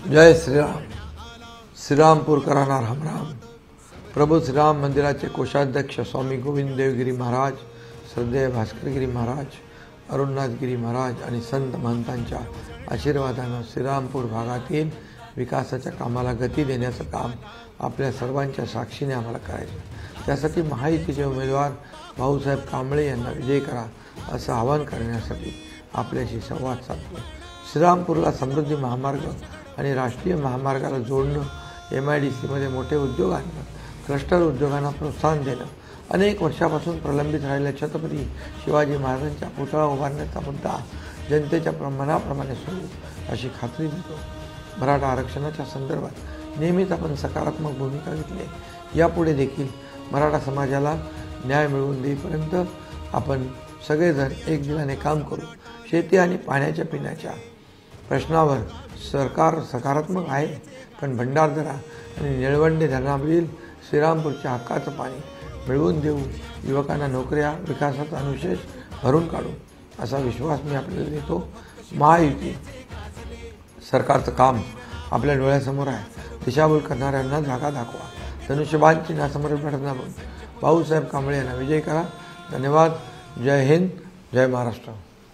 जय श्रीराम. श्रीरामपूरकरांना राम राम. प्रभू श्रीराम मंदिराचे कोषाध्यक्ष स्वामी गोविंद देवगिरी महाराज, श्रद्धेय भास्करगिरी महाराज, अरुणनाथगिरी महाराज आणि संत महंतांच्या आशीर्वादानं श्रीरामपूर भागातील विकासाच्या कामाला गती देण्याचं काम आपल्या सर्वांच्या साक्षीने आम्हाला करायचं. त्यासाठी महायुतीचे उमेदवार भाऊसाहेब कांबळे यांना विजयी करा असं आवाहन करण्यासाठी आपल्याशी संवाद साधतो. श्रीरामपूरला समृद्धी महामार्ग आणि राष्ट्रीय महामार्गाला जोडणं, MIDCमध्ये मोठे उद्योग आणणं, क्लस्टर उद्योगांना प्रोत्साहन देणं, अनेक वर्षापासून प्रलंबित राहिलेल्या छत्रपती शिवाजी महाराजांचा पुतळा उभारण्याचा मुद्दा जनतेच्या मनाप्रमाणे सोडू अशी खात्री देतो. मराठा आरक्षणाच्या संदर्भात नेहमीच आपण सकारात्मक भूमिका घेतली आहे. यापुढे देखील मराठा समाजाला न्याय मिळवून देईपर्यंत आपण सगळेजण एक दिलाने काम करू. शेती आणि पाण्याच्या पिण्याच्या प्रश्नावर सरकार सकारात्मक आहे, पण भंडारदरा आणि निळवंडे धरणावरील श्रीरामपूरच्या हक्काचं पाणी मिळवून देऊ, युवकांना नोकऱ्या, विकासाचा अनुशेष भरून काढू असा विश्वास मी आपल्याला देतो. महायुती सरकारचं काम आपल्या डोळ्यासमोर आहे. दिशाभूल करणाऱ्यांना जागा दाखवा. धनुष्यबाण चिन्हासमोर लढणार भाऊसाहेब कांबळे यांना विजयी करा. धन्यवाद. जय हिंद, जय महाराष्ट्र.